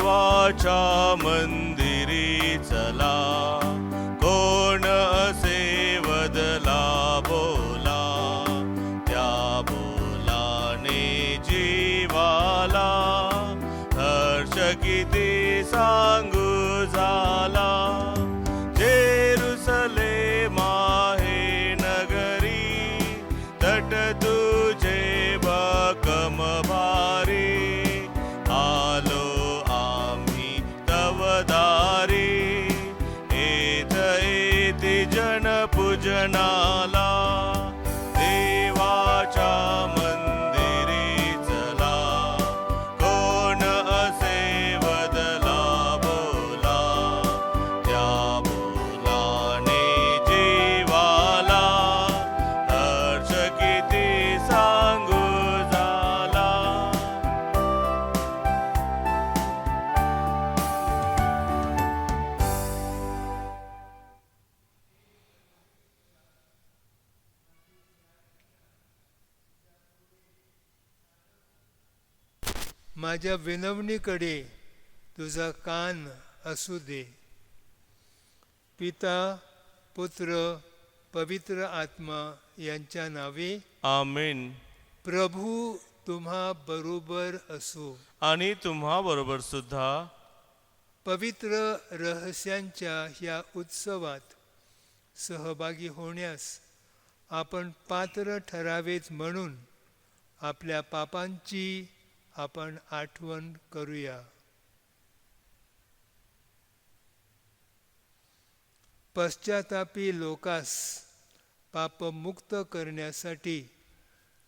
देवाच्या मंदिरी चला, कोण असे वदला बोला, त्या बोलाने जीवाला हर्ष किती सांगू झाला. जेरुसलेम आहे नगरी, तट तुझे भक्कम भारी, आलो आम्ही तव दारी, येथ येती जन पूजनाला. देवाच्या मंदिरी चला, कोण असे वदला बोला, त्या बोलाने जीवाला हर्ष किती सांगू झाला. माझ्या विनवणीकडे तुझा कान असू दे. पिता, पुत्र, पवित्र आत्मा यांच्या नावे आमेन. प्रभू तुम्हा बरोबर असो. आणि तुम्हा बरोबर सुद्धा. पवित्र रहस्यांच्या ह्या उत्सवात सहभागी होण्यास आपण पात्र ठरावेच म्हणून आपल्या पापांची आपण आठवण करूया. पश्चातापी लोकास पापमुक्त करण्यासाठी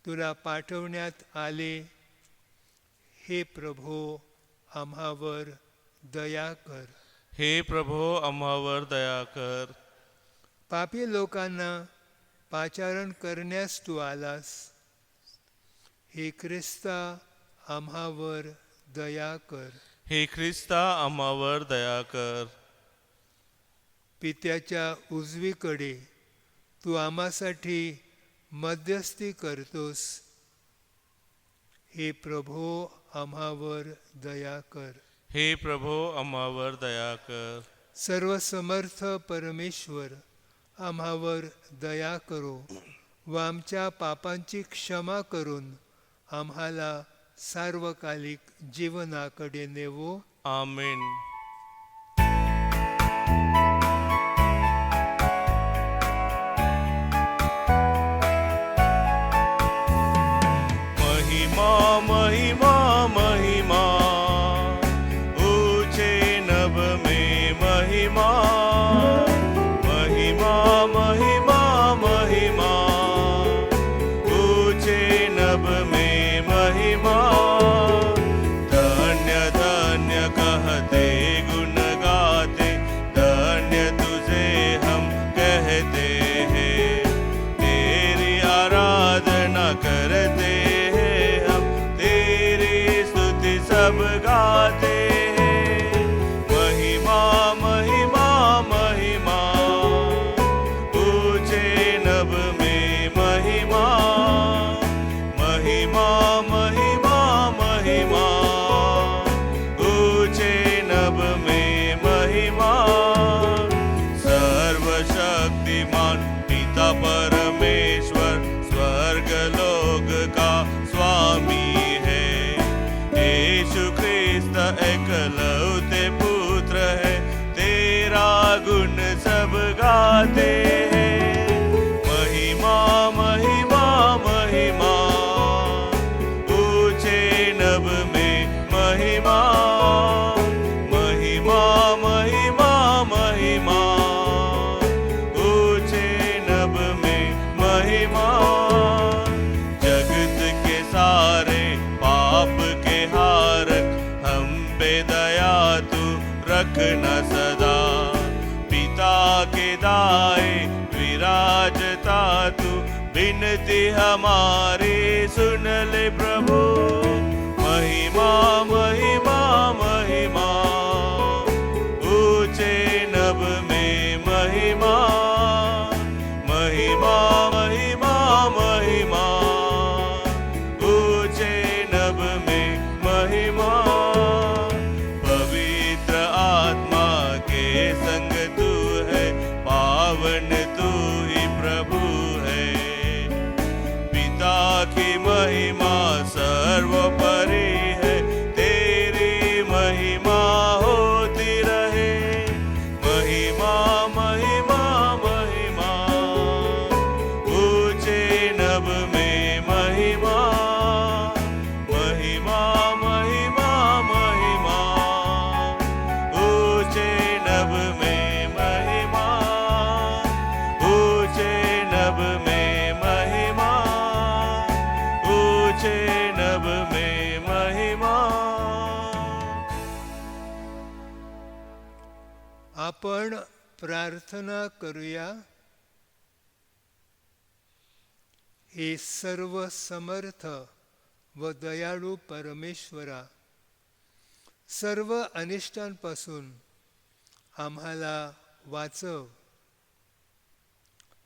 तुला पाठवण्यात आले. हे प्रभो, आम्हावर दया कर. हे प्रभो, आम्हावर दया कर. पापी लोकांना पाचारण करण्यास तू आलास. हे ख्रिस्ता, आम्हावर दया कर. हे ख्रिस्ता, आम्हावर दया कर. पित्याच्या उजवीकडे तू आम्हासाठी मध्यस्थी करतोस. हे प्रभो, आम्हावर दया कर. हे प्रभो, आम्हावर दया कर. सर्वसमर्थ परमेश्वर, आम्हावर दया करो व आमच्या पापांची क्षमा करून आम्हाला सार्वकालिक जीवनाकडे नेवो. आमेन. महिमा महिमा महिमा, ऊंचे नभ में महिमा, महिमा महिमा महिमा, ऊंचे नभ में महिमा. धन्य धन्य कहते गुण गाते, धन्य तुझे हम कहते हैं. तेरी आराधना करते हैं हम, तेरी स्तुति सब गाते हैं. महिमा महिमा महिमा, ऊंचे नभ में महिमा, महिमा महिमा महिमा, ऊंचे नभ में महिमा. सर्वशक्तिमान पिता परमेश्वर स्वर्ग लोक का स्वामी है. यीशु ख्रिस्त एकलौते पुत्र है, तेरा गुण सब गाते हैं. महिमा महिमा महिमा, ऊंचे नभ में महिमा, महिमा महिमा महिमा, ऊंचे नभ में महिमा. जगत के सारे पाप के हारक, हम पे दया तू रखना सदा. पिता के दाए विराजता तू, विनती हमारी सुन ले प्रभु. महिमा महिमा महिमा, ऊंचे नभ में महिमा, महिमा महिमा महिमा, ऊंचे नभ में महिमा. आपण प्रार्थना करूया. हे सर्व समर्थ व दयाळू परमेश्वरा, सर्व अनिष्टांपासून आम्हाला वाचव.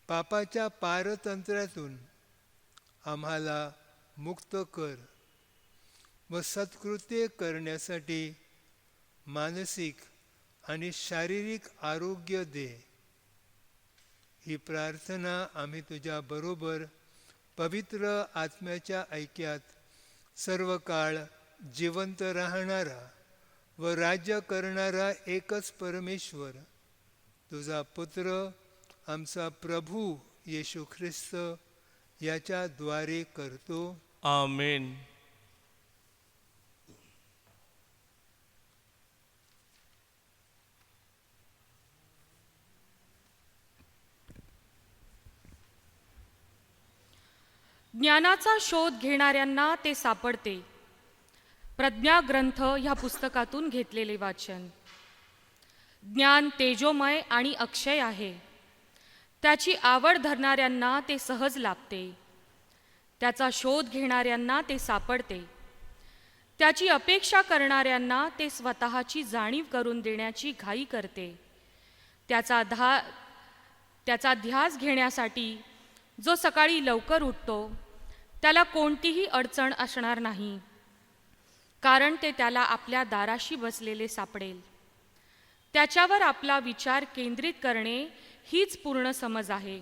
पापाच्या पारतंत्र्यातून आम्हाला मुक्त कर व सत्कृत्ये करण्यासाठी मानसिक आणि शारीरिक आरोग्य दे. ही प्रार्थना आम्ही तुझ्या बरोबर पवित्र आत्म्याच्या ऐक्यात सर्व काळ जिवंत राहणारा व राज्य करणारा एकच परमेश्वर, तुझा पुत्र आमचा प्रभू येशू ख्रिस्त याच्या द्वारे करतो. आमेन. ज्ञानाचा शोध घेणाऱ्यांना ते सापडते. प्रज्ञा ग्रंथ ह्या पुस्तकातून घेतलेले वाचन. ज्ञान तेजोमय आणि अक्षय आहे. त्याची आवड धरणाऱ्यांना ते सहज लाभते. त्याचा शोध घेणाऱ्यांना ते सापडते. त्याची अपेक्षा करणाऱ्यांना ते स्वतःची जाणीव करून देण्याची घाई करते. त्याचा ध्यास घेण्यासाठी जो सकाळी लवकर उठतो त्याला कोणतीही अडचण असणार नाही, कारण ते त्याला आपल्या दाराशी बसलेले सापडेल. त्याच्यावर आपला विचार केंद्रित करणे हीच पूर्ण समज आहे.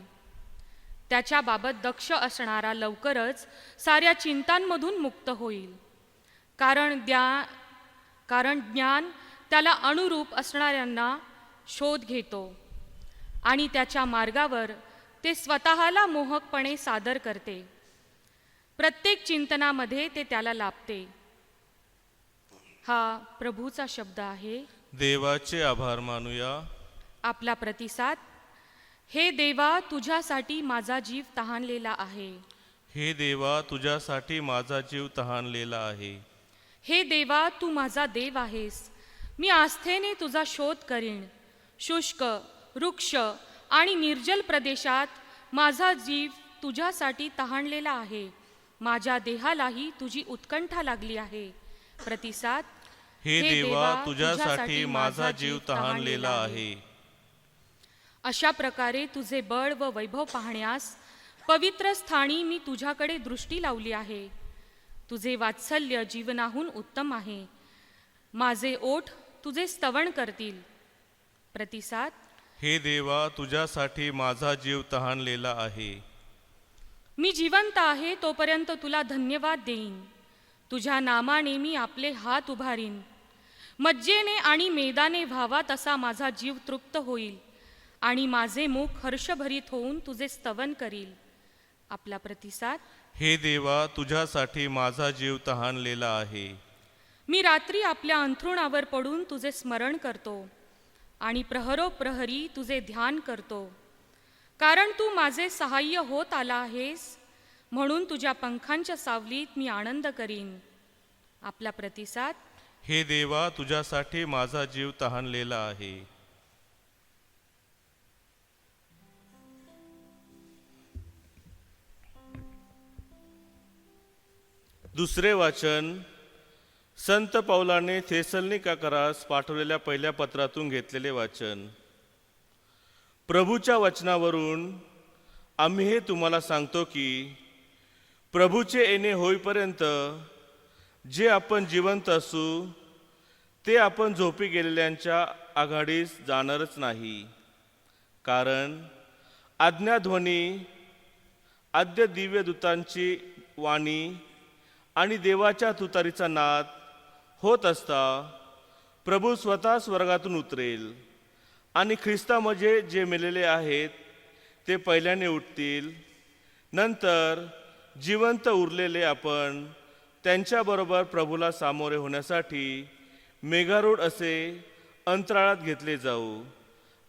त्याच्याबाबत दक्ष असणारा लवकरच साऱ्या चिंतांमधून मुक्त होईल, कारण ज्ञान त्याला अनुरूप असणाऱ्यांना शोध घेतो आणि त्याच्या मार्गावर ते स्वतःला मोहकपणे सादर करते. प्रत्येक चिंतनामध्ये ते त्याला लाभते. हा प्रभूचा शब्द आहे. देवाचे आभार मानूया. आपला प्रतिसाद. हे देवा, तुझ्यासाठी माझा जीव तहानलेला आहे. हे देवा, तुझ्यासाठी माझा जीव तहानलेला आहे. हे देवा, तू माझा देव आहेस. मी आस्थेने तुझा शोध करीन. शुष्क, वृक्ष आणि निर्जल प्रदेशात माझा जीव तुझ्यासाठी तहानलेला आहे. माझ्या देहालाही तुझी उत्कंठा लागली आहे. प्रतिसाद. हे देवा, तुझ्यासाठी माझा जीव तहानलेला आहे. अशा प्रकारे तुझे बळ व वैभव पाहण्यास पवित्र स्थानी मी तुझ्याकडे दृष्टी लावली आहे. तुझे वात्सल्य जीवनाहून उत्तम आहे. माझे ओठ तुझे स्तवन करतील. प्रतिसाद. हे देवा, तुझ्यासाठी माझा जीव तहानलेला आहे. मी जिवंत आहे तोपर्यंत तुला धन्यवाद देईन. तुझ्या नामाने मी आपले हात उभारीन. मज्जेने आणि मेदाने व्हावा तसा माझा जीव तृप्त होईल आणि माझे मुख हर्षभरीत होऊन तुझे स्तवन करील. आपला प्रतिसाद. हे देवा, तुझ्यासाठी माझा जीव तहानलेला आहे. मी रात्री आपल्या अंथरुणावर पडून तुझे स्मरण करतो आणि प्रहरोप्रहरी तुझे ध्यान करतो, कारण तू माझे सहाय्य होत आला आहेस. म्हणून तुझ्या पंखांच्या सावलीत मी आनंद करीन. आपला प्रतिसाद. हे देवा, तुझ्यासाठी माझा जीव तहानलेला आहे. दुसरे वाचन संत पौलाने थेसलनिकाकरास पाठवलेल्या पहिल्या पत्रातून घेतलेले वाचन. प्रभूच्या वचनावरून आम्ही हे तुम्हाला सांगतो की प्रभूचे येणे होईपर्यंत जे आपण जिवंत असू ते आपण झोपी गेलेल्यांच्या आघाडीस जाणारच नाही. कारण आज्ञाध्वनी, आद्य दिव्य दूतांची वाणी आणि देवाच्या तुतारीचा नाद होत असता प्रभू स्वतः स्वर्गातून उतरेल आणि ख्रिस्तामध्ये जे मेलेले आहेत ते पहिल्याने उठतील. नंतर जिवंत उरलेले आपण त्यांच्याबरोबर प्रभूला सामोरे होण्यासाठी मेघारूढ असे अंतराळात घेतले जाऊ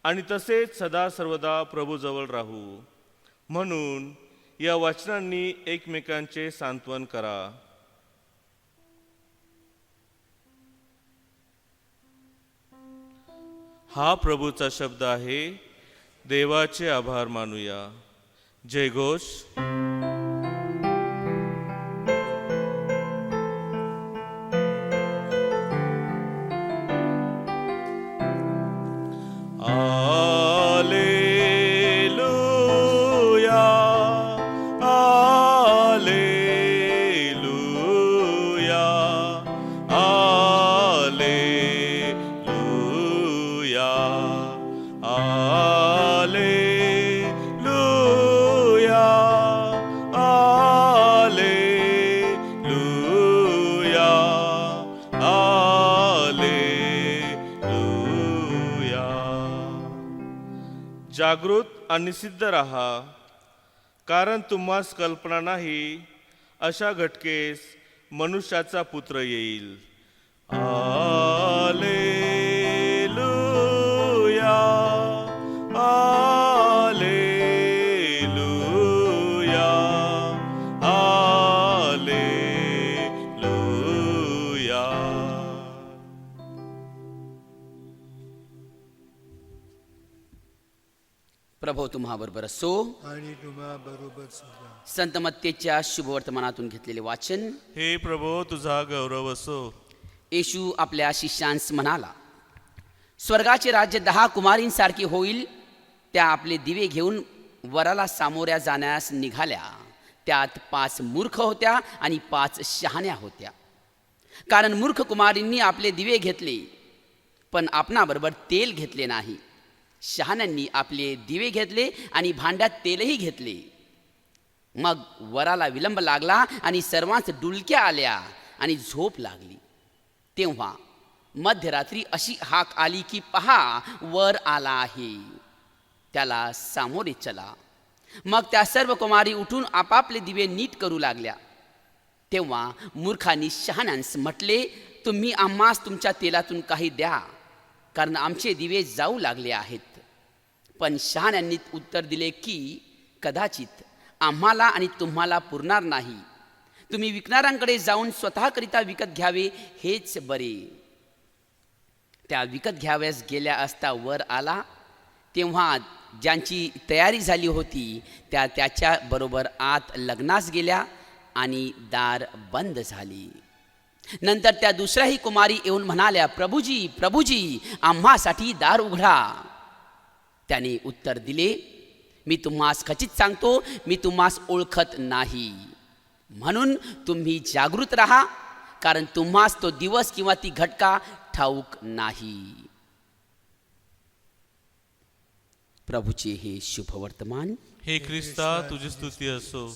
आणि तसेच सदा सर्वदा प्रभूजवळ राहू. म्हणून या वचनांनी एकमेकांचे सांत्वन करा. हा प्रभूचा शब्द आहे. देवाचे आभार मानूया. जयघोष. जागृत आणि सिद्ध रहा, कारण तुम्हास कल्पना नाही अशा घटकेस मनुष्याचा पुत्र येईल. आलेलुया, आलेलुया, आलेलुया. प्रभो तुम्हा बरोबर असो आणि तुम्हा बरोबर सुद्धा. संत मत्तेच्या शुभवर्तमानातून घेतलेले वाचन. हे प्रभो तुझा गौरव असो. येशू आपल्या शिष्यांस म्हणाला, स्वर्गाचे राज्य 10 कुमारींसारखे होईल. त्या आपले दिवे घेऊन वराला सामोऱ्या जाण्यास निघाल्या. त्यात 5 मूर्ख होत्या आणि 5 शहाण्या होत्या. कारण मूर्ख कुमारींनी आपले दिवे घेतले, पण आपणाबरोबर तेल घेतले नाही. शहाण्यांनी आपले दिवे घेतले आणि भांड्यात तेलही घेतले. मग वराला विलंब लागला आणि सर्वांच डुलक्या आल्या आणि झोप लागली. तेव्हा मध्यरात्री अशी हाक आली की पहा, वर आला आहे, त्याला सामोरे चला. मग त्या सर्व कुमारी उठून आपापले दिवे नीट करू लागल्या. तेव्हा मूर्खांनी शहाण्यांस म्हटले, तुम्ही आम्हास तुमच्या तेलातून काही द्या, कारण आमचे दिवे जाऊ लागले आहेत. पण शहाण्यांनी उत्तर दिले की कदाचित आम्हाला आणि तुम्हाला पुरणार नाही. तुम्ही विकणाऱ्यांकडे जाऊन स्वतःकरिता विकत घ्यावे, हेच बरे. त्या विकत घ्याव्यास गेल्या असता वर आला. तेव्हा ज्यांची तयारी झाली होती त्या त्याच्या बरोबर आत लग्नास गेल्या आणि दार बंद झाली. नंतर त्या दुसऱ्याही कुमारी येऊन म्हणाल्या, प्रभूजी, प्रभूजी, आम्हासाठी दार उघडा. त्याने उत्तर दिले, मी तुम्हास खचित सांगतो, मी तुम्हास ओळखत नाही. म्हणून तुम्ही जागृत राहा, कारण तुम्हास तो दिवस किंवा ती घटका ठाऊक नाही. प्रभूचे हे शुभवर्तमान. हे ख्रिस्ता तुझी स्तुती असो.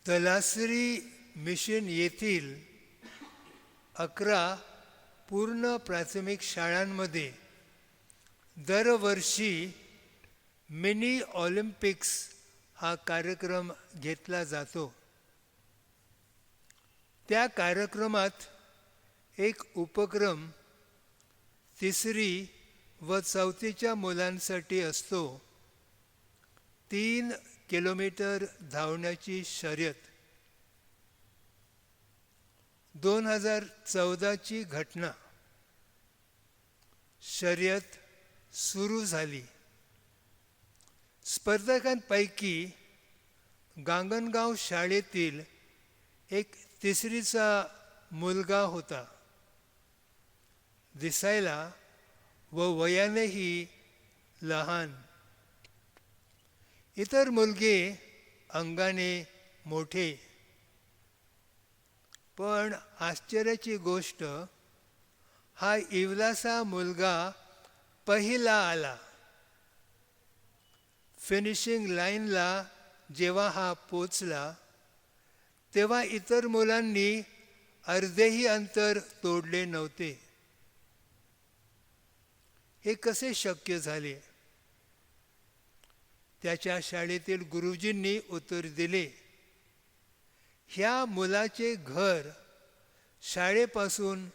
तलासरी मिशन येथील 11 पूर्ण प्राथमिक शाळांमध्ये दरवर्षी मिनी ऑलिम्पिक्स हा कार्यक्रम घेतला जातो. त्या कार्यक्रमात एक उपक्रम 3री व 4थीच्या मुलांसाठी असतो. 3 किलोमीटर धावण्याची शर्यत. 2014ची घटना. शर्यत सुरू झाली. स्पर्धकांपैकी गांगणगाव शाळेतील एक 3रीचा मुलगा होता. दिसायला व वयानेही लहान. इतर मुलगे अंगाने मोठे. पण आश्चर्याची गोष्ट, हा इवलासा मुलगा पहिला आला. फिनिशिंग लाईनला जेव्हा हा पोचला तेव्हा इतर मुलांनी अर्धेही अंतर तोडले नव्हते. हे कसे शक्य झाले? त्याच्या शाळेतील गुरुजींनी उत्तर दिले, ह्या मुलाचे घर शाळेपासून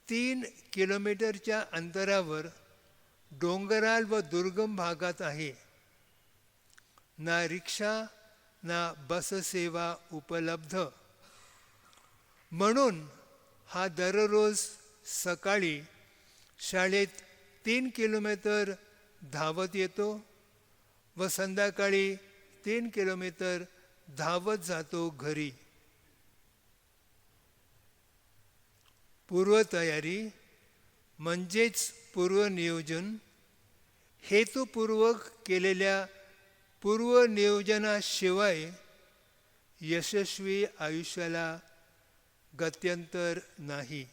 3 किलोमीटरच्या अंतरावर डोंगराळ व दुर्गम भागात आहे. ना रिक्षा ना बस सेवा उपलब्ध. म्हणून हा दररोज सकाळी शाळेत 3 किलोमीटर धावत येतो व संध्याकाळी 3 किलोमीटर धावत जातो घरी. पूर्वतयारी म्हणजेच पूर्वनियोजन, हेतुपूर्वक केलेल्या पूर्वनियोजनाशिवाय यशस्वी आयुष्याला गत्यंतर नाही.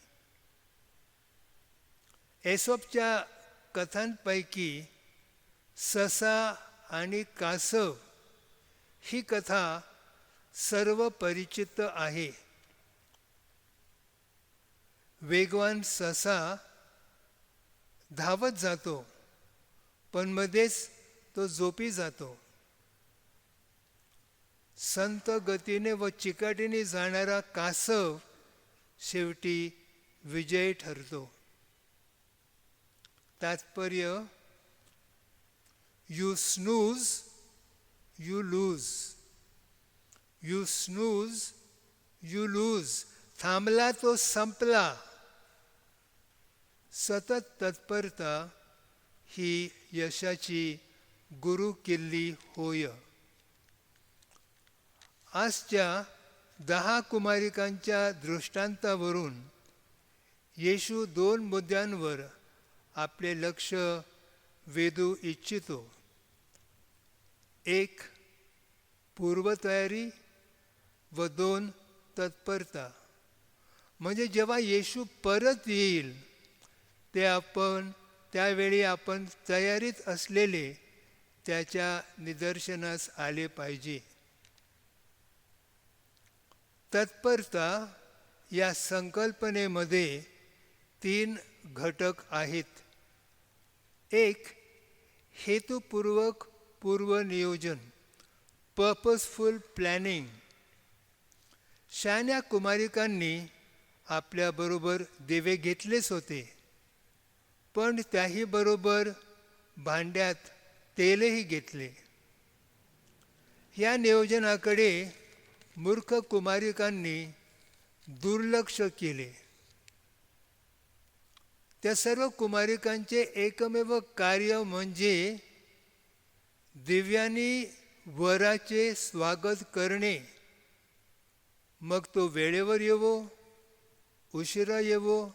एसोपच्या कथांपैकी ससा आणि कासव ही कथा सर्व परिचित आहे. वेगवान ससा धावत जातो, पण मध्येच तो झोपी जातो. संत गतीने व चिकाटीने जाणारा कासव शेवटी विजयी ठरतो. तात्पर्य, you snooze you lose, you snooze you lose. थांबला तो संपला. सतत तत्परता ही यशाची गुरुकिल्ली होय. आजच्या 10 कुमारिकांच्या दृष्टांतावरून येशू 2 मुद्द्यांवर आपले लक्ष वेधू इच्छितो. 1. पूर्वतयारी व 2. तत्परता. म्हणजे जेव्हा येशू परत येईल त्यावेळी आपण तयारीत असलेले त्याच्या निदर्शनास आले पाहिजे. तत्परता या संकल्पनेमध्ये 3 घटक आहेत. 1. हेतुपूर्वक पूर्वनियोजन, पर्पजफुल प्लॅनिंग. शहाण्या कुमारिकांनी आपल्याबरोबर दिवे घेतलेच होते, पण त्याही बरोबर भांड्यात तेलही घेतले. या नियोजनाकडे मूर्ख कुमारिकांनी दुर्लक्ष केले. त्या सर्व कुमारिकांचे एकमेव कार्य म्हणजे दिव्यांनी वराचे स्वागत करणे, मग तो वेळेवर येवो, उशिरा येवो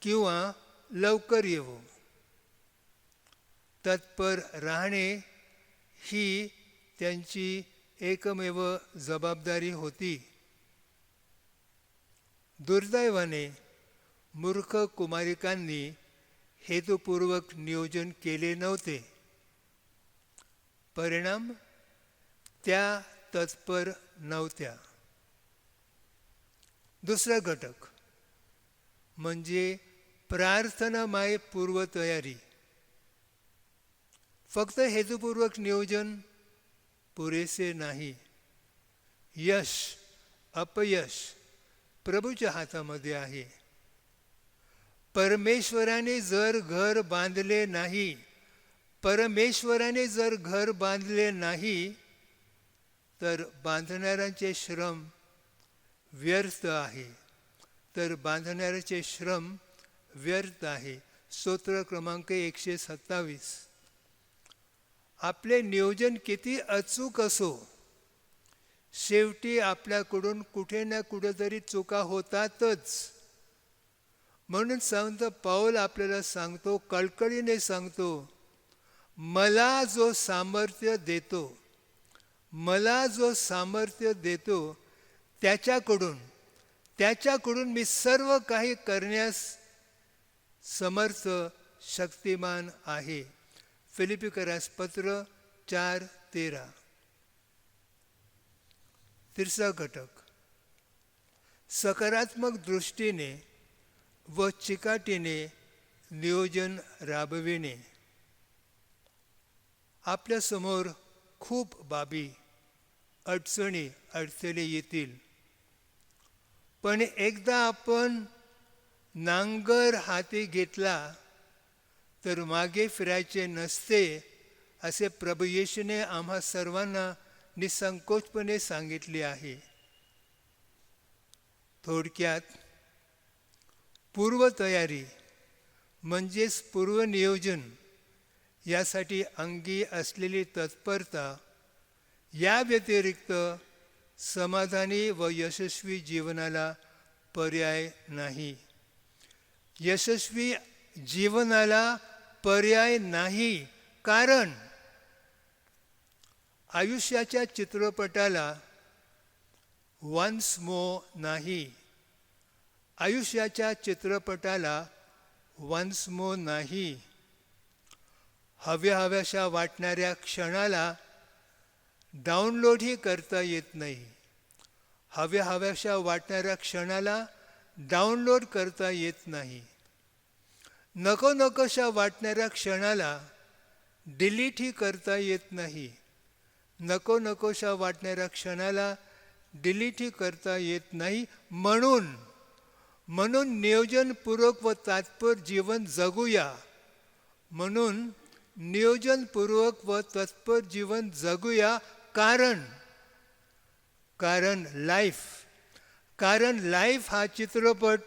किंवा लवकर येवो. तत्पर राहणे ही त्यांची एकमेव जबाबदारी होती. दुर्दैवाने मूर्ख कुमारिकांनी हेतुपूर्वक नियोजन केले नव्हते. परिणाम, त्या तत्पर नव्हत्या. दुसरा घटक म्हणजे प्रार्थनामय पूर्वतयारी. फक्त हेतुपूर्वक नियोजन पुरेसे नाही. यश अपयश प्रभूच्या हातामध्ये आहे. परमेश्वराने जर घर बांधले नाही, तर बांधणाऱ्यांचे श्रम व्यर्थ आहे. स्तोत्र क्रमांक 127. आपले नियोजन किती अचूक असो, शेवटी आपल्याकडून कुठे ना कुठेतरी चुका होतातच. म्हणून संत पौल आपल्याला सांगतो, कळकळीने सांगतो, मला जो सामर्थ्य देतो त्याच्याकडून मी सर्व काही करण्यास समर्थ शक्तिमान आहे. फिलिपिकरास पत्र 4:13. तिसरा घटक सकारात्मक दृष्टीने व चिकाटीने नियोजन राबविणे. आपल्यासमोर खूप बाबी, अडचणी येतील, पण एकदा आपण नांगर हाती घेतला तर मागे फिरायचे नसते, असे प्रभू येशूने आम्हा सर्वांना निसंकोचपणे सांगितले आहे. थोडक्यात पूर्वतयारी म्हणजेच पूर्वनियोजन यासाठी अंगी असलेली तत्परता या व्यतिरिक्त समाधानी व यशस्वी जीवनाला पर्याय नाही. यशस्वी जीवनाला पर्याय नाही, कारण आयुष्याच्या चित्रपटाला वन्स मोर नाही. आयुष्याच्या चित्रपटाला वन्स मोर नाही. हव्याशा वाटणाऱ्या क्षणाला डाउनलोडही करता येत नाही. हव्याशा वाटणाऱ्या क्षणाला डाउनलोड करता येत नाही. नकोशा वाटणाऱ्या क्षणाला डिलीटही करता येत नाही. नकोशा वाटणाऱ्या क्षणाला डिलीटही करता येत नाही. म्हणून नियोजनपूर्वक व तात्पर जीवन जगूया. म्हणून नियोजनपूर्वक व तत्पर जीवन जगूया. कारण लाईफ हा चित्रपट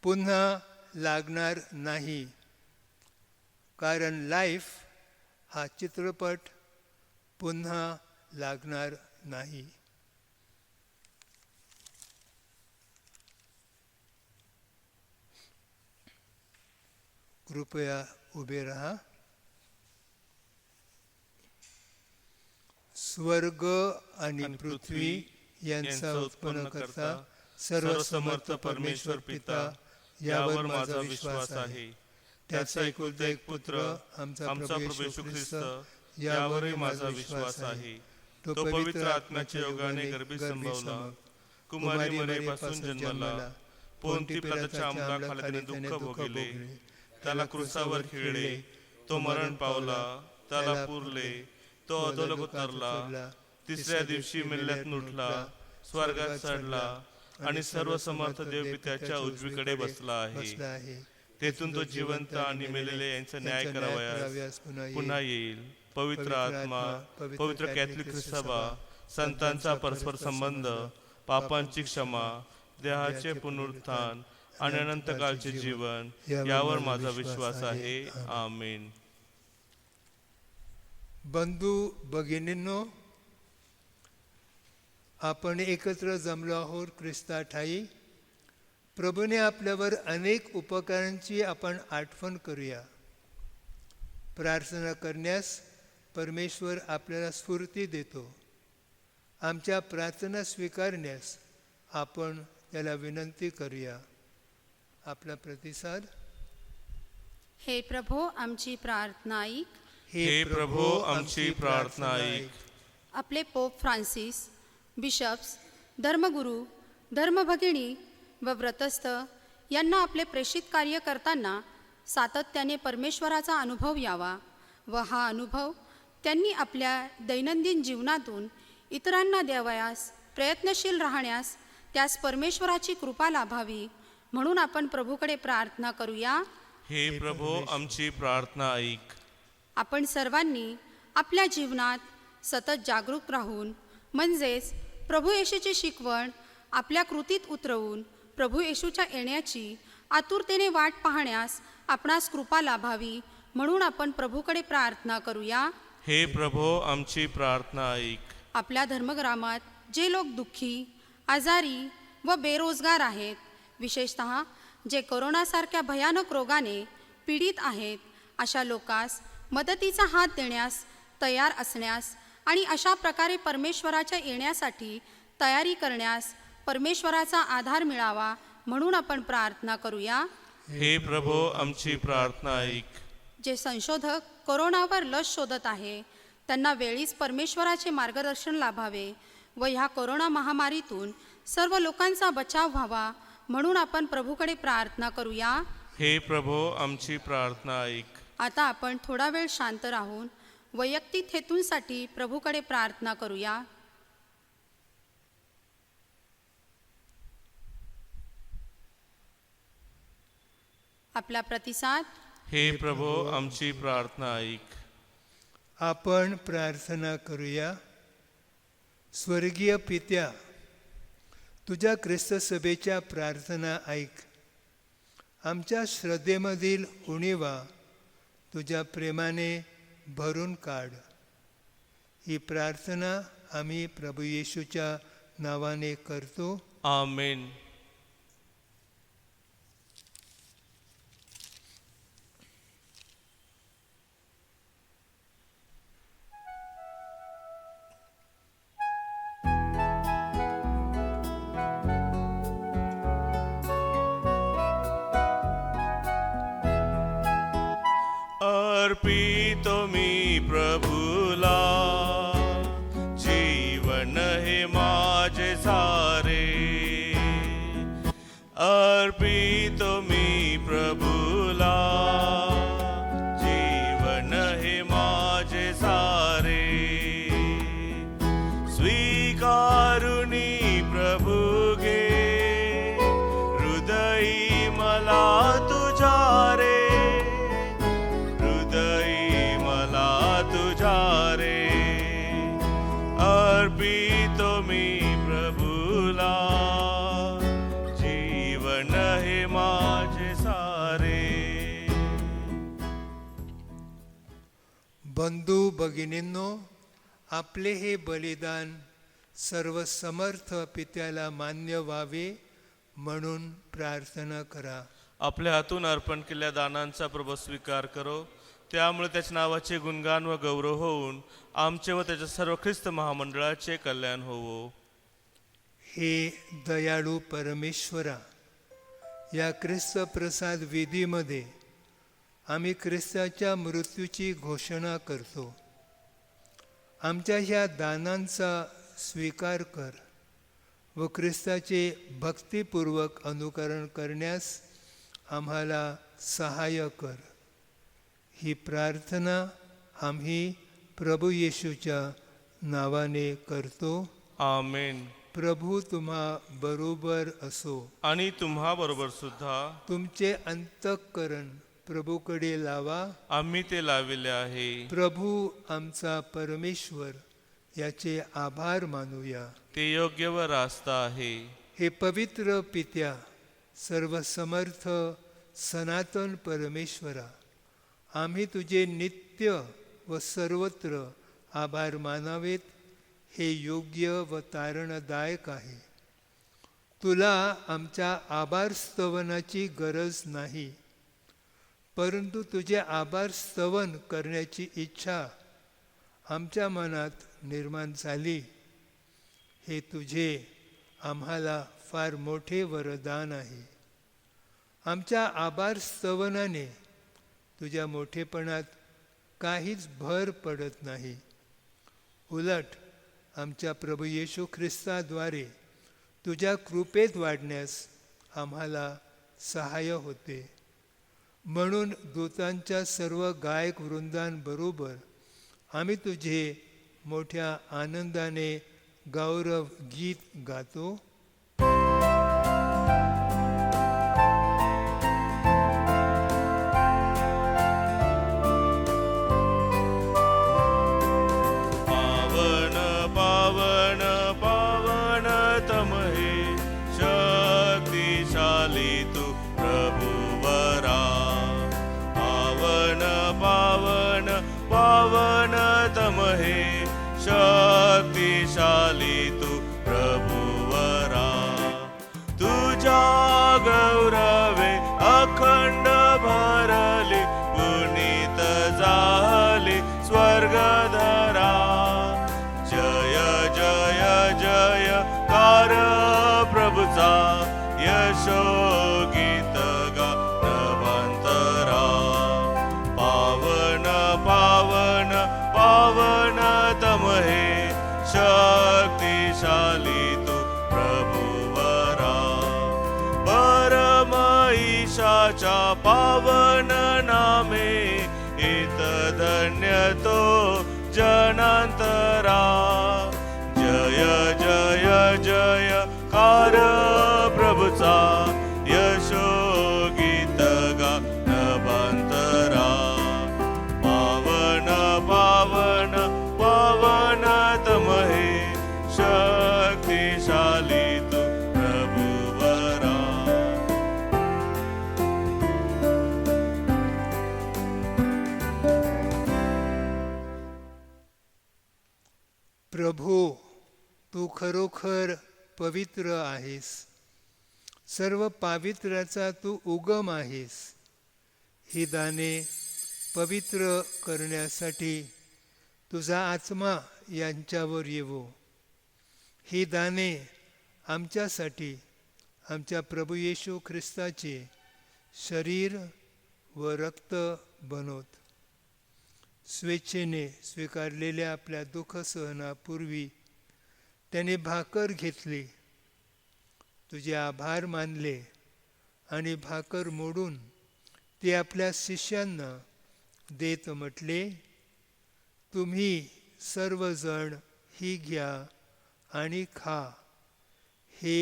पुन्हा लागणार नाही. कारण लाईफ हा चित्रपट पुन्हा लागणार नाही. कृपया उभे रहा. स्वर्ग आणि पृथ्वी यांचा उत्पन्न करता सर्वसमर्थ परमेश्वर पिता यावर माझा विश्वास आहे. त्याचा एकुलता एक पुत्र आमचा प्रभू येशू ख्रिस्त यावरही माझा विश्वास आहे. तो पवित्र आत्म्याच्या योगाने गर्भी संभवला, कुमारी मरियेपासून जन्मला, पोंती पिलाताच्या अंमलाखाली त्याने दुःख भोगले, त्याला क्रूसावर खिळले, तो मरण पावला, त्याला पुरले, तो अधोलोक उतरला, तिसऱ्या दिवशी मेल्यातून उठला, स्वर्गात चढला आणि सर्व समर्थ देवपित्याच्या उजवीकडे बसला आहे. तेथून तो जिवंत आणि मेलेले यांचा न्याय करावयास पुन्हा येईल. पवित्र आत्मा, पवित्र कॅथलिक सभा, संतांचा परस्पर संबंध, पापांची क्षमा, देहाचे पुनरुत्थान आणि अनंत काळचे जीवन यावर माझा विश्वास आहे. आमेन. बंधू भगिनींनो, आपण एकत्र जमलो आहोत ख्रिस्ता ठाई. प्रभूने आपल्यावर अनेक उपकारांची आपण आठवण करूया. प्रार्थना करण्यास परमेश्वर आपल्याला स्फूर्ती देतो. आमच्या प्रार्थना स्वीकारण्यास आपण त्याला विनंती करूया. आपला प्रतिसाद. हे प्रभो आमची प्रार्थना ऐक. हे प्रभो आमची प्रार्थना ऐक. आपले पोप फ्रान्सिस, बिशप्स, धर्मगुरू, धर्मभगिनी व व्रतस्थ यांना आपले प्रेषित कार्य करताना सातत्याने परमेश्वराचा अनुभव यावा व हा अनुभव त्यांनी आपल्या दैनंदिन जीवनातून इतरांना द्यावयास प्रयत्नशील राहण्यास त्यास परमेश्वराची कृपा लाभावी, म्हणून आपण प्रभूकडे प्रार्थना करूया. हे प्रभो आमची प्रार्थना ऐक. आपण सर्वांनी आपल्या जीवनात सतत जागरूक राहून, म्हणजेच प्रभू येशूची शिकवण आपल्या कृतीत उतरवून प्रभू येशूच्या येण्याची आतुरतेने वाट पाहण्यास आपणास कृपा लाभावी, म्हणून आपण प्रभूकडे प्रार्थना करूया. हे प्रभो आमची प्रार्थना ऐक. आपल्या धर्मग्रामात जे लोक दुःखी, आजारी व बेरोजगार आहेत, विशेषतः जे कोरोनासारख्या भयानक रोगाने पीडित आहेत, अशा लोकांस मदतीचा हात देण्यास तयार असण्यास आणि अशा प्रकारे परमेश्वराच्या येण्यासाठी तयारी करण्यास परमेश्वराचा आधार मिळावा, म्हणून आपण प्रार्थना करूया. हे प्रभो आमची प्रार्थना ऐक. जे संशोधक कोरोनावर लस शोधत आहे, त्यांना वेळीच परमेश्वराचे मार्गदर्शन लाभावे व ह्या कोरोना महामारीतून सर्व लोकांचा बचाव व्हावा, म्हणून आपण प्रभूकडे प्रार्थना करूया. हे प्रभो आमची प्रार्थना ऐक. आता आपण थोडा वेळ शांत राहून वैयक्तिक हेतूंसाठी प्रभूकडे प्रार्थना करूया. आपला प्रतिसाद. हे प्रभो आमची प्रार्थना ऐक. आपण प्रार्थना करूया. स्वर्गीय पित्या, तुझ्या ख्रिस्त सभेच्या प्रार्थना ऐक. आमच्या श्रद्धेमधील उणीवा तुझ्या प्रेमाने भरून काढ. ही प्रार्थना आम्ही प्रभू येशूच्या नावाने करतो. आमेन. अर्पितो मी प्रभूला जीवन हे माझे सारे. अर्पितो मी प्रभूला जीवन हे माझे सारे. स्वीकारुनी प्रभू घे हृदयी मला तुझ्या रे. अर्पितो मी प्रभूला जीवन हे माझे सारे. बंधू भगिनींनो, आपले हे बलिदान सर्व समर्थ पित्याला मान्य व्हावे म्हणून प्रार्थना करा. आपल्या हातून अर्पण केलेल्या दानांचा प्रभू स्वीकार करो. त्यामुळे त्याच्या नावाचे गुणगान व गौरव होऊन आमचे व त्याच्या सर्व ख्रिस्त महामंडळाचे कल्याण होवो. हे दयाळू परमेश्वरा, या ख्रिस्त प्रसाद विधीमध्ये आम्ही ख्रिस्ताच्या मृत्यूची घोषणा करतो. आमच्या ह्या दानांचा स्वीकार कर व ख्रिस्ताचे भक्तिपूर्वक अनुकरण करण्यास आम्हाला सहाय्य कर. ही प्रार्थना आम्ही प्रभू येशूच्या नावाने करतो. आमेन. प्रभू तुम्हा बरोबर असो आणि तुम्हा बरोबर सुद्धा. तुमचे अंतःकरण प्रभूकडे लावा. आम्ही ते लाविले आहे. प्रभू आमचा परमेश्वर याचे आभार मानूया. ते योग्य व रास्त आहे. हे पवित्र पित्या, सर्व समर्थ सनातन परमेश्वरा, आम्ही तुझे नित्य व सर्वत्र आभार मानावेत हे योग्य व तारणदायक आहे. तुला आमच्या आभार स्तवनाची गरज नाही, परंतु तुझे आभार स्तवन करण्याची इच्छा आमच्या मनात निर्माण झाली. हे तुझे आम्हाला फार मोठे वरदान आहे. आमच्या आभार स्तवनाने तुझ्या मोठेपणात काहीच भर पडत नाही. उलट आमच्या प्रभू येशू ख्रिस्ताद्वारे तुझ्या कृपेत वाढण्यास आम्हाला सहाय्य होते. म्हणून दूतांच्या सर्व गायक वृंदांबरोबर आम्ही तुझे मोठ्या आनंदाने गौरव गीत गातो. पावनतम हे शक्तिशाली तू प्रभुवरा. तुझ्या गौरवे अखंड भरली, पुनीत झाली स्वर्गधरा. जय जय जय कार प्रभुचा यशो गीत गा नभांतरा. पावन पावन पावनतम हे शक्तिशाली तू प्रभुवरा. परम ईशाच्या पावन नामे हित धन्य तो जनांतरा. जय जय जय कार प्रभुचा यशो गीत गा नभांतरा. पावन पावन पावनतम हे शक्तिशाली तू प्रभुवरा. खरोखर पवित्र आहेस. सर्व पावित्र्याचा तू उगम आहेस. ही दाने पवित्र करण्यासाठी तुझा आत्मा यांच्यावर येवो. ही दाने आमच्यासाठी आमच्या प्रभू येशू ख्रिस्ताचे शरीर व रक्त बनवत. स्वेच्छेने स्वीकारलेल्या आपल्या दुःखसहनापूर्वी त्याने भाकर घेतली, तुझे आभार मानले आणि भाकर मोडून ते आपल्या शिष्यांना देत म्हटले, तुम्ही सर्वजण ही घ्या आणि खा. हे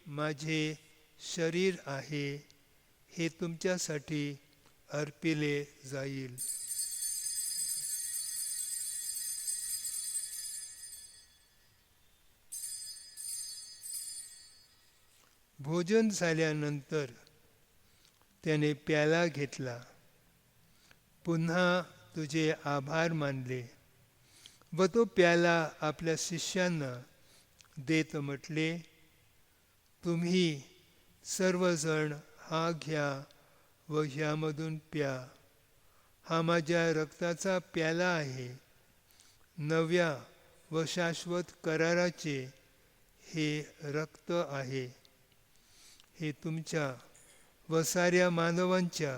माझे शरीर आहे, हे तुमच्यासाठी अर्पिले जाईल. भोजन झाल्यानंतर त्याने प्याला घेतला, पुन्हा तुझे आभार मानले व तो प्याला आपल्या शिष्यांना देत म्हटले, तुम्ही सर्वजण हा घ्या व ह्यामधून प्या. हा माझ्या रक्ताचा प्याला आहे, नव्या व शाश्वत कराराचे हे रक्त आहे. हे तुमच्या व साऱ्या मानवांच्या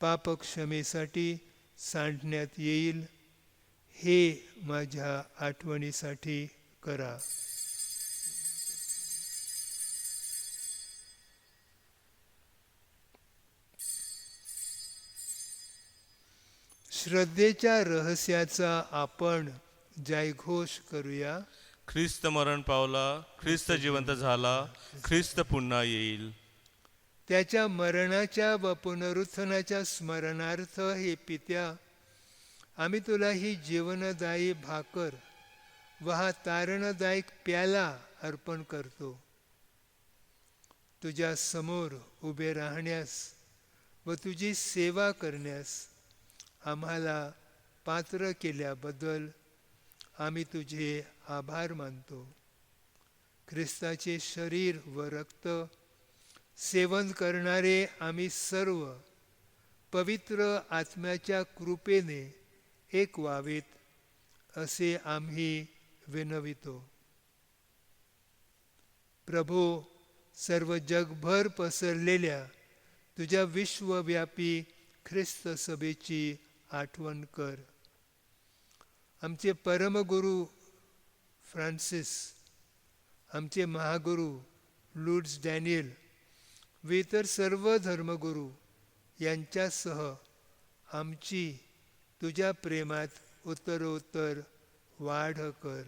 पापक्षमेसाठी सांडण्यात येईल. हे माझ्या आठवणीसाठी करा. श्रद्धेच्या रहस्याचा आपण जयघोष करूया. ख्रिस्त मरण पावला, ख्रिस्त जिवंत झाला, ख्रिस्त पुन्हा येईल. त्याच्या मरणाच्या व पुनरुत्थानाच्या स्मरणार्थ हे पित्या, आम्ही तुला ही जीवनदायी भाकर व हा तारणदायक प्याला अर्पण करतो. तुझ्या समोर उभे राहण्यास व तुझी सेवा करण्यास आम्हाला पात्र केल्याबद्दल आम्ही तुझे आभार मानतो. ख्रिस्ताचे शरीर व रक्त सेवन करणारे आम्ही सर्व पवित्र आत्म्याच्या कृपेने एक व्हावेत असे आम्ही विनवितो. प्रभो, सर्व जगभर पसरलेल्या तुझ्या विश्वव्यापी ख्रिस्त सभेची आठवण कर. आमचे परमगुरू फ्रान्सिस, आमचे महागुरू लुड्स डॅनियल व इतर सर्व धर्मगुरू यांच्यासह आमची तुझ्या प्रेमात उत्तरोत्तर वाढ कर.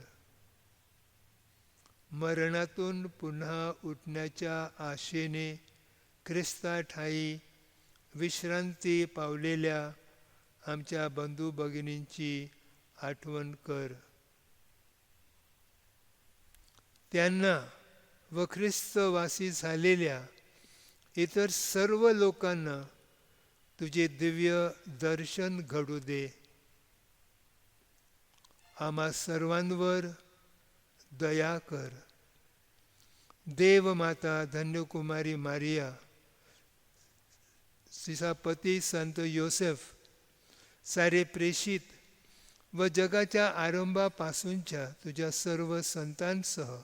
मरणातून पुन्हा उठण्याच्या आशेने ख्रिस्ताठायी विश्रांती पावलेल्या आमच्या बंधू भगिनींची आठवण कर. त्यांना व ख्रिस्तवासी झालेल्या इतर सर्व लोकांना तुझे दिव्य दर्शन घडू दे. आम्हा सर्वांवर दया कर. देवमाता धन्यकुमारी मारिया, तिचा पती संत योसेफ, सारे प्रेषित व जगाच्या आरंभापासूनच्या तुझ्या सर्व संतांसह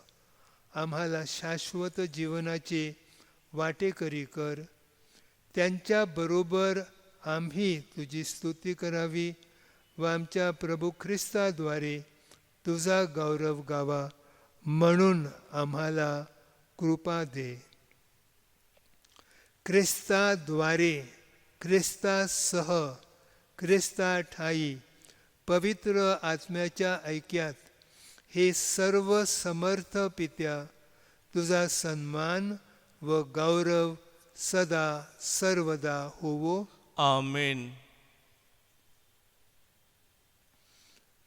आम्हाला शाश्वत जीवनाचे वाटेकरी कर. त्यांच्याबरोबर आम्ही तुझी स्तुती करावी व आमच्या प्रभू ख्रिस्ताद्वारे तुझा गौरव गावा म्हणून आम्हाला कृपा दे. ख्रिस्ताद्वारे, ख्रिस्तासह, ख्रिस्ताठायी पवित्र आत्म्याच्या ऐक्यात हे सर्व समर्थ पित्या, तुझा सन्मान व गौरव सदा सर्वदा होवो. आमेन.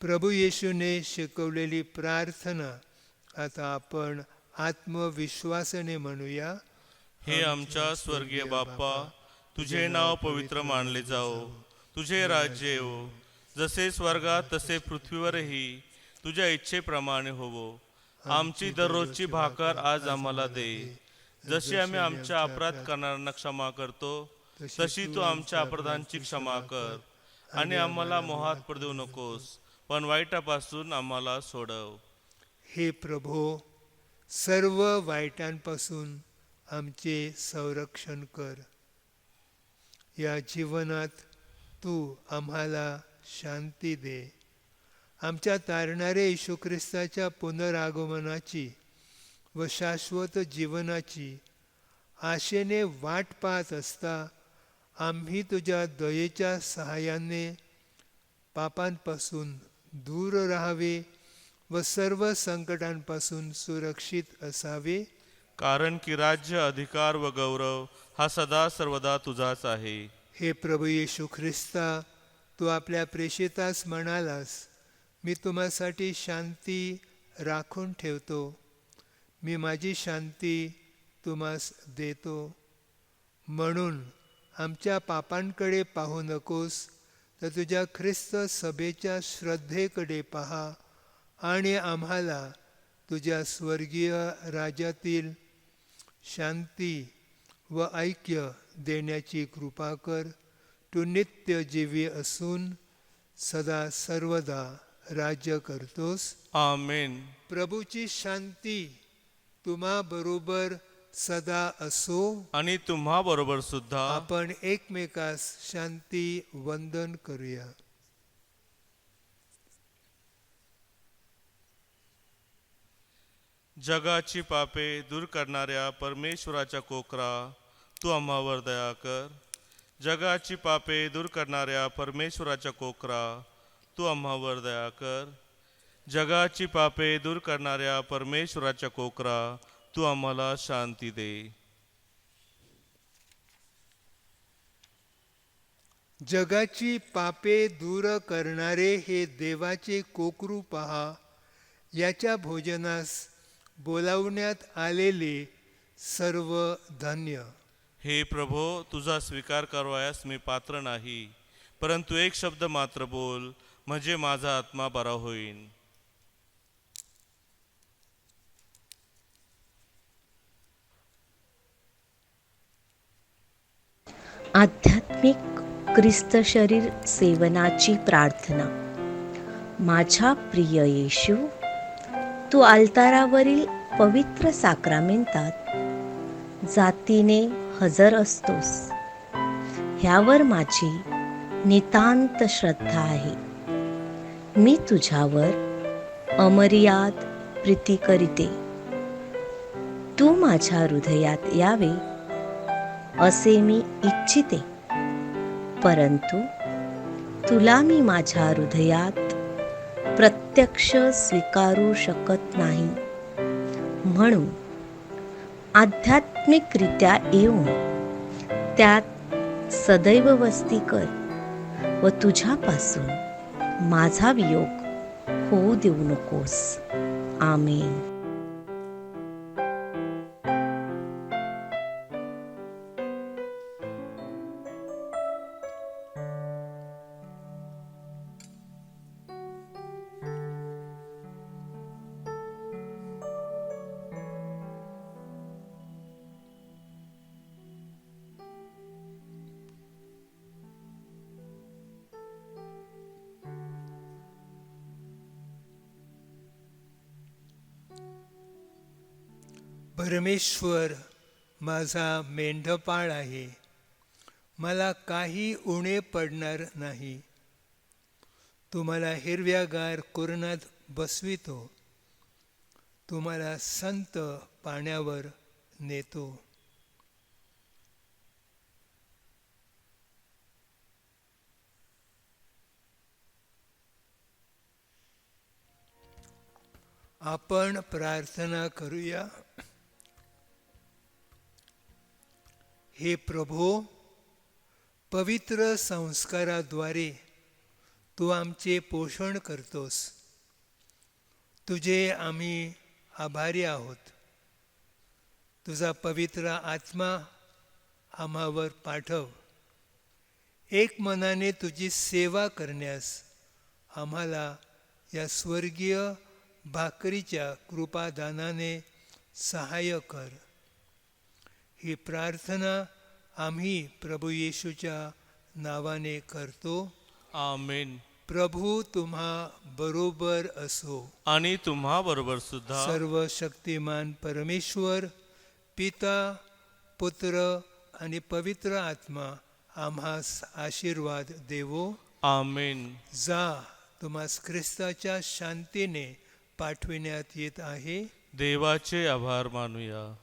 प्रभू येशूने शिकवलेली प्रार्थना आता आपण आत्मविश्वासाने म्हणूया. हे आमच्या स्वर्गीय बाप्पा, तुझे नाव पवित्र मानले जाओ, तुझे राज्य येवो, जसे स्वर्गात तसे पृथ्वीवरही तुझ्या इच्छेप्रमाणे होवो. आमची दररोजची भाकर आज आम्हाला दे. जशी आम्ही आमच्या अपराध करणाऱ्यांना क्षमा करतो, तशी तू आमच्या अपराधांची क्षमा कर. आणि आम्हाला मोहात पडू नकोस, पण वाईटापासून आम्हाला सोडव. हे प्रभो, सर्व वाईटांपासून आमचे संरक्षण कर. या जीवनात तू आम्हाला शांती दे. आमच्या तारणारे येशू ख्रिस्ताच्या पुनरागमनाची व शाश्वत जीवनाची आशेने वाट पाहत असता आम्ही तुझ्या दयेच्या सहाय्याने पापांपासून दूर राहावे व सर्व संकटांपासून सुरक्षित असावे. कारण की राज्य, अधिकार व गौरव हा सदा सर्वदा तुझाच आहे. हे प्रभू येशू ख्रिस्ता, तू आपल्या प्रेषितास म्हणालास, मी तुम्हासाठी शांती राखून ठेवतो, मी माझी शांती तुम्हास देतो. म्हणून आमच्या पापांकडे पाहू नकोस, तर तुझ्या ख्रिस्त सभेच्या श्रद्धेकडे पहा आणि आम्हाला तुझ्या स्वर्गीय राज्यातील शांती व ऐक्य देण्याची कृपा कर. तू नित्य जीवी असून सदा सर्वदा राज्य करतोस. आमेन. प्रभूची शांती तुम्हा बरोबर सदा असो. आणि तुम्हा बरोबर सुद्धा. आपण एकमेकास शांती वंदन करूया. जगाची पापे दूर करणाऱ्या परमेश्वराच्या कोकरा, तू आम्हावर दया कर. जगाची पापे दूर करणाऱ्या परमेश्वराच्या कोकरा, तू आम्हावर दया कर. जगाची पापे दूर करणाऱ्या परमेश्वराच्या कोकरा, तू आम्हाला शांती दे. जगाची पापे दूर करणारे हे देवाचे कोकरू पहा. याच्या भोजनास बोलावण्यात आलेले सर्व धन्य. हे प्रभो, तुझा स्वीकार करवायास मी पात्र नाही, परंतु एक शब्द मात्र बोल, म्हणजे माझा आत्मा बरा होईल. आध्यात्मिक ख्रिस्त शरीर सेवनाची प्रार्थना. माझ्या प्रिय येशू, तू अल्तारावरील पवित्र साक्रामेंतात जातीने हजर असतोस, ह्यावर माझी नितांत श्रद्धा आहे. मी तुझ्यावर अमर्याद प्रीती करीते. तू माझ्या हृदयात यावे असे मी इच्छिते, परंतु तुला मी माझ्या हृदयात प्रत्यक्ष स्वीकारू शकत नाही. म्हणून आध्यात्मिकरित्या येऊन त्यात सदैव वस्ती कर व तुझ्यापासून माझा वियोग होऊ देऊ नकोस. आमेन. परमेश्वर माझा मेंढपाळ आहे, मला काही उणे पडणार नाही. तू मला हिरव्यागार कुरणात बसवितो, तू मला संत पाण्यावर नेतो. आपण प्रार्थना करूया. हे प्रभो, पवित्र संस्काराद्वारे तू आमचे पोषण करतोस. तुझे आम्ही आभारी आहोत. तुझा पवित्र आत्मा आम्हावर पाठव. एक मनाने तुझी सेवा करण्यास आम्हाला या स्वर्गीय भाकरीच्या कृपादानाने सहाय्य कर. ही प्रार्थना आम्ही प्रभू येशूच्या नावाने करतो. आमेन. प्रभू तुम्हा बरोबर असो. आणि तुम्हा बरोबर सुद्धा. सर्व शक्तिमान परमेश्वर पिता पुत्र आणि पवित्र आत्मा आम्हास आशीर्वाद देवो. आमेन. जा, तुम्हास ख्रिस्ताच्या शांतीने पाठविण्यात येत आहे. देवाचे आभार मानूया.